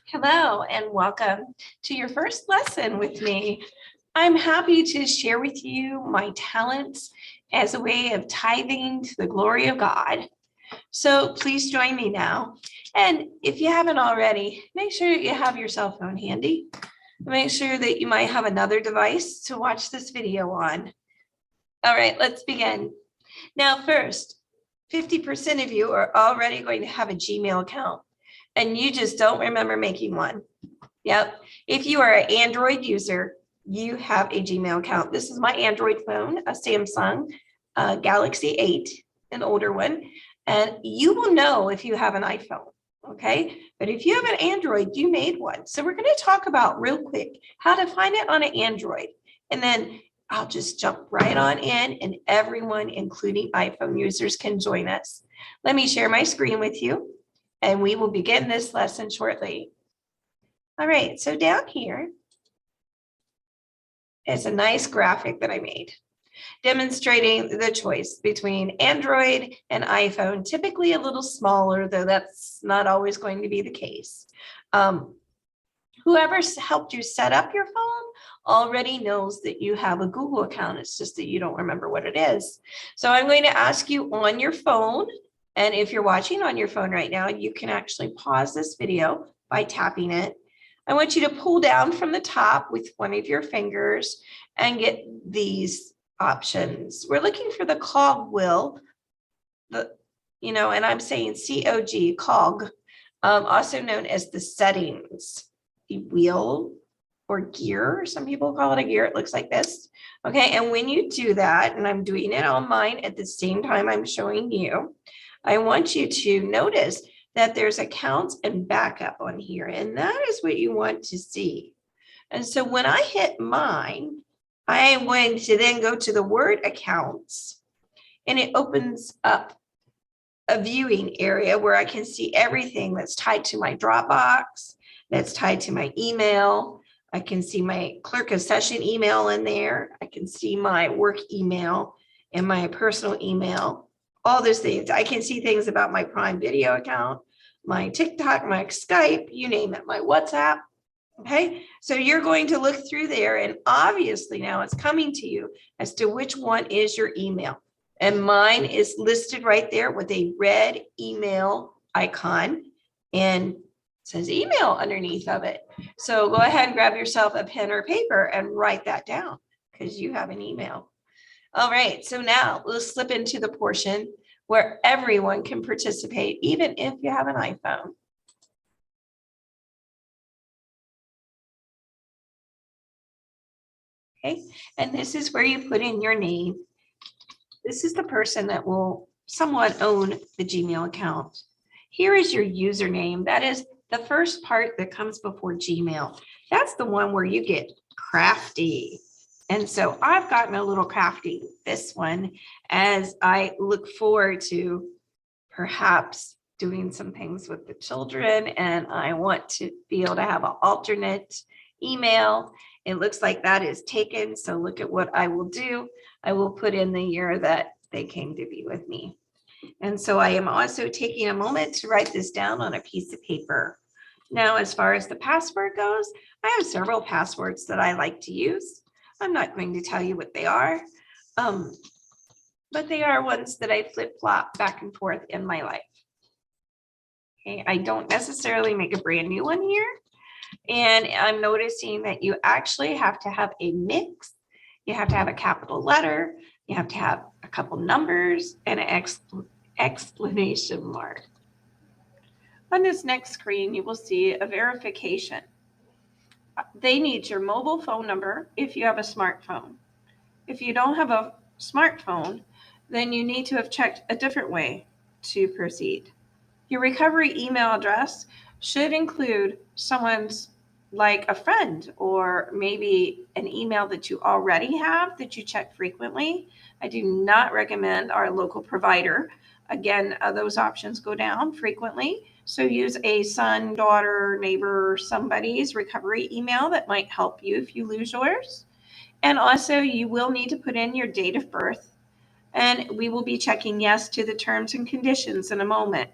Hello and welcome to your first lesson with me. I'm happy to share with you my talents as a way of tithing to the glory of God. So please join me now. And if you haven't already, make sure you have your cell phone handy. Make sure that you might have another device to watch this video on. All right, let's begin. Now, first, 50% of you are already going to have a Gmail account and you just don't remember making one. Yep. If you are an Android user, you have a Gmail account. This is my Android phone, a Samsung Galaxy 8, an older one. And you will know if you have an iPhone, okay? But if you have an Android, you made one. So we're going to talk about real quick how to find it on an Android. And then I'll just jump right on in and everyone, including iPhone users, can join us. Let me share my screen with you and we will begin this lesson shortly. All right, so down here is a nice graphic that I made demonstrating the choice between Android and iPhone, typically a little smaller, though that's not always going to be the case. Whoever helped you set up your phone already knows that you have a Google account. It's just that you don't remember what it is. So I'm going to ask you on your phone, and if you're watching on your phone right now, you can actually pause this video by tapping it. I want you to pull down from the top with one of your fingers and get these options. We're looking for the cog wheel, and I'm saying C-O-G, cog, also known as the settings, the wheel or gear. Some people call it a gear. It looks like this. Okay, and when you do that, and I'm doing it on mine at the same time I'm showing you, I want you to notice that there's accounts and backup on here, and that is what you want to see. And so when I hit mine, I am going to then go to the word accounts, and it opens up a viewing area where I can see everything that's tied to my Dropbox, that's tied to my email. I can see my clerk of session email in there. I can see my work email and my personal email, all those things. I can see things about my Prime Video account, my TikTok, my Skype, you name it, my WhatsApp. Okay, so you're going to look through there, and obviously now it's coming to you as to which one is your email. And mine is listed right there with a red email icon and says email underneath of it. So go ahead and grab yourself a pen or paper and write that down because you have an email. All right, so now we'll slip into the portion where everyone can participate, even if you have an iPhone. Okay, and this is where you put in your name. This is the person that will somewhat own the Gmail account. Here is your username. That is the first part that comes before Gmail. That's the one where you get crafty. And so I've gotten a little crafty with this one as I look forward to perhaps doing some things with the children, and I want to be able to have an alternate email. It looks like that is taken. So look at what I will do. I will put in the year that they came to be with me. And so I am also taking a moment to write this down on a piece of paper. Now, as far as the password goes, I have several passwords that I like to use. I'm not going to tell you what they are, but they are ones that I flip-flop back and forth in my life. Okay, I don't necessarily make a brand new one here. And I'm noticing that you actually have to have a mix. You have to have a capital letter. You have to have a couple numbers and an exclamation mark. On this next screen, you will see a verification. They need your mobile phone number if you have a smartphone. If you don't have a smartphone, then you need to have checked a different way to proceed. Your recovery email address should include someone's, like a friend, or maybe an email that you already have that you check frequently. I do not recommend our local provider. Again, those options go down frequently. So use a son, daughter, neighbor, somebody's recovery email that might help you if you lose yours. And also you will need to put in your date of birth, and we will be checking yes to the terms and conditions in a moment.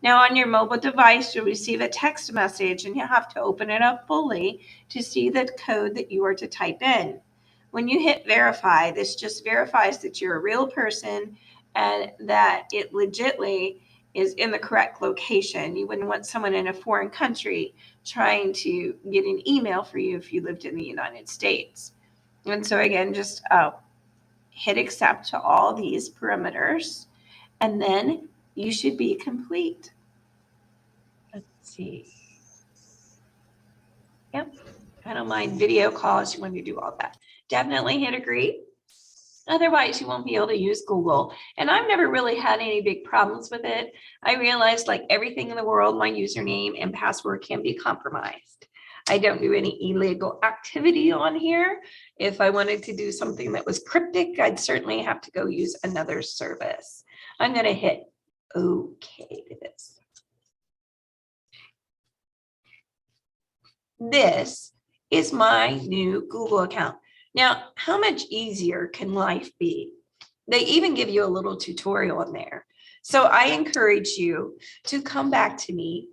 Now on your mobile device, you'll receive a text message and you have to open it up fully to see the code that you are to type in. When you hit verify, this just verifies that you're a real person and that it legitly is in the correct location. You wouldn't want someone in a foreign country trying to get an email for you if you lived in the United States. And so again, just hit accept to all these perimeters, and then you should be complete. Let's see. Yep. I don't mind video calls. You want to do all that. Definitely hit agree. Otherwise, you won't be able to use Google. And I've never really had any big problems with it. I realized, like everything in the world, my username and password can be compromised. I don't do any illegal activity on here. If I wanted to do something that was cryptic, I'd certainly have to go use another service. I'm going to hit OK to this. This is my new Google account. Now, how much easier can life be? They even give you a little tutorial in there. So I encourage you to come back to me,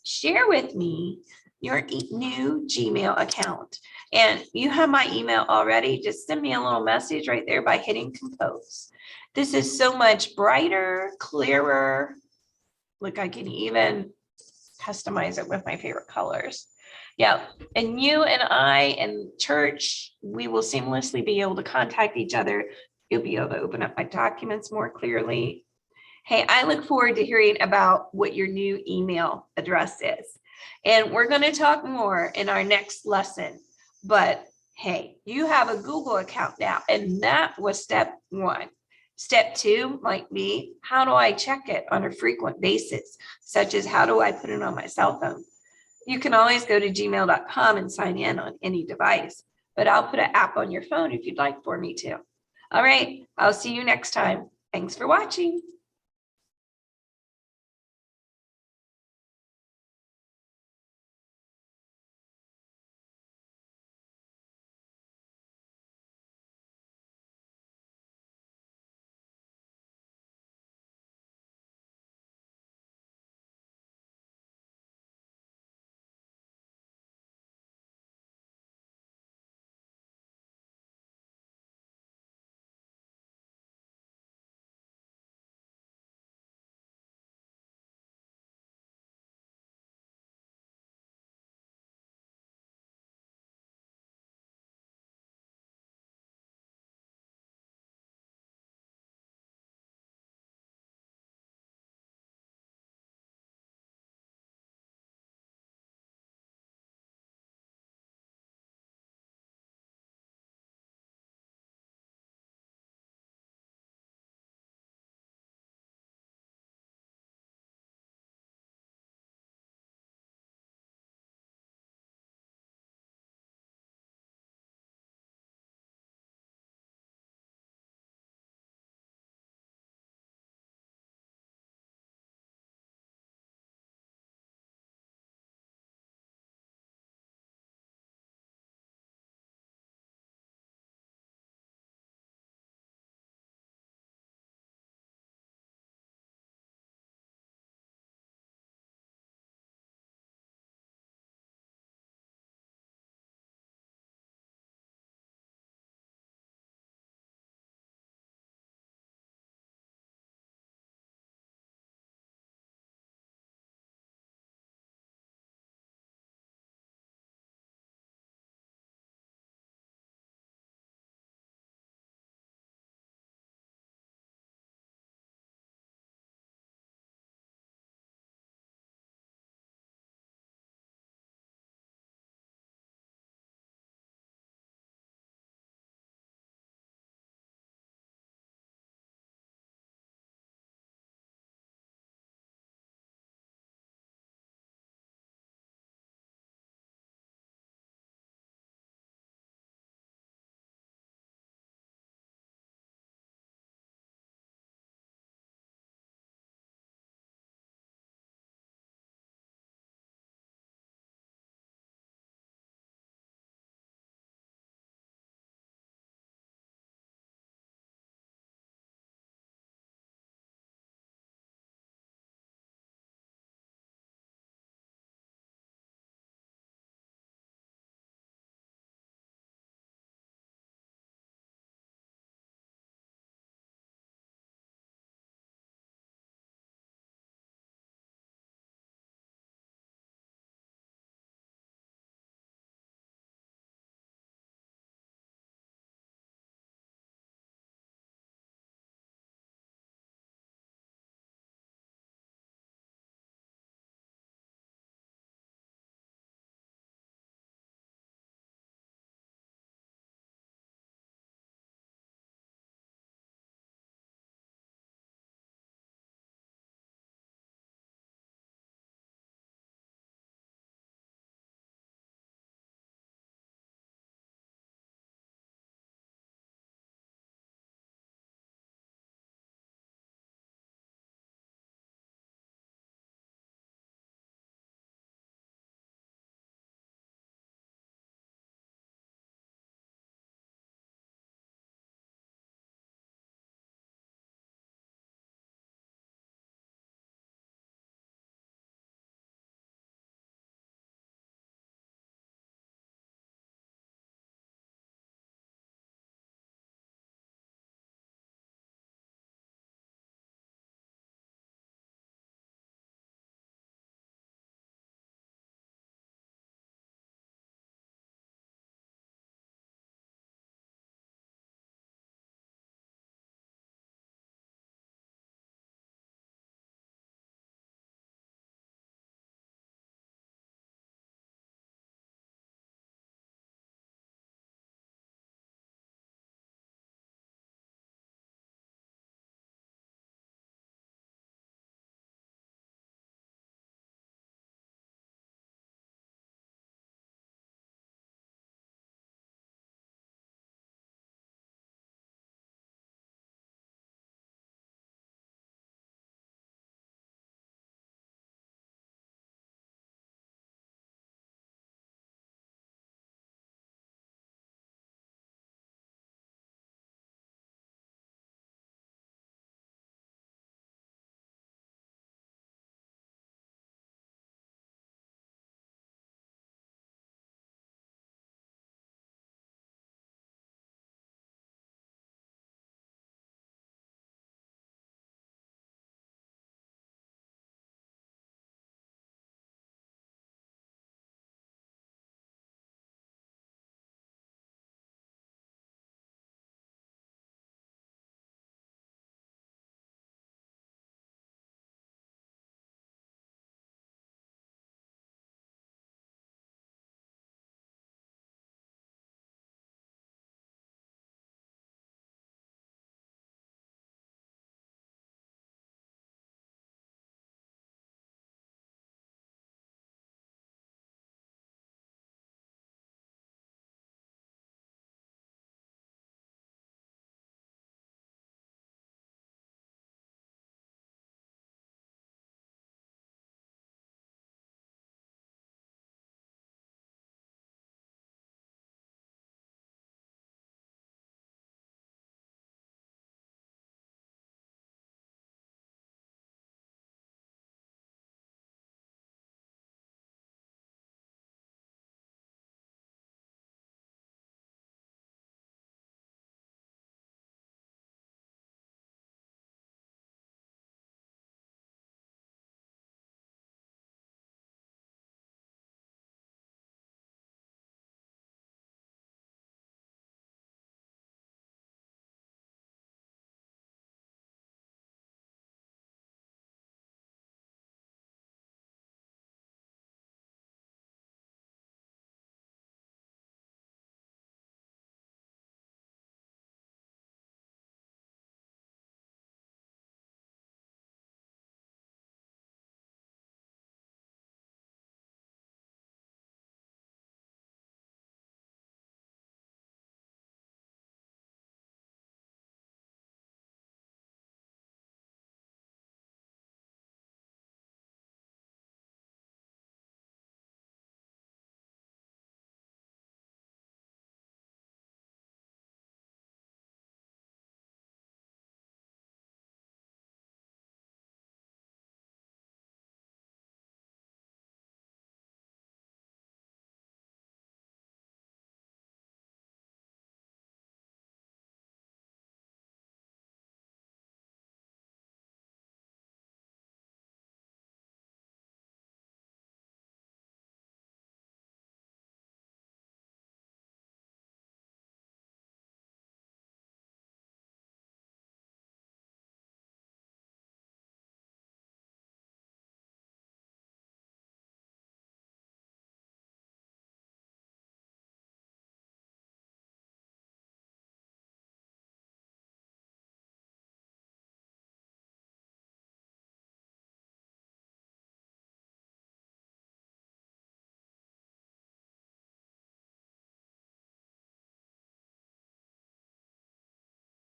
share with me your new Gmail account. And you have my email already. Just send me a little message right there by hitting compose. This is so much brighter, clearer. Look, I can even customize it with my favorite colors. Yeah, and you and I and church, we will seamlessly be able to contact each other. You'll be able to open up my documents more clearly. Hey, I look forward to hearing about what your new email address is. And we're going to talk more in our next lesson. But hey, you have a Google account now, and that was step one. Step two might be, how do I check it on a frequent basis, such as how do I put it on my cell phone? You can always go to gmail.com and sign in on any device, but I'll put an app on your phone if you'd like for me to. All right, I'll see you next time. Thanks for watching.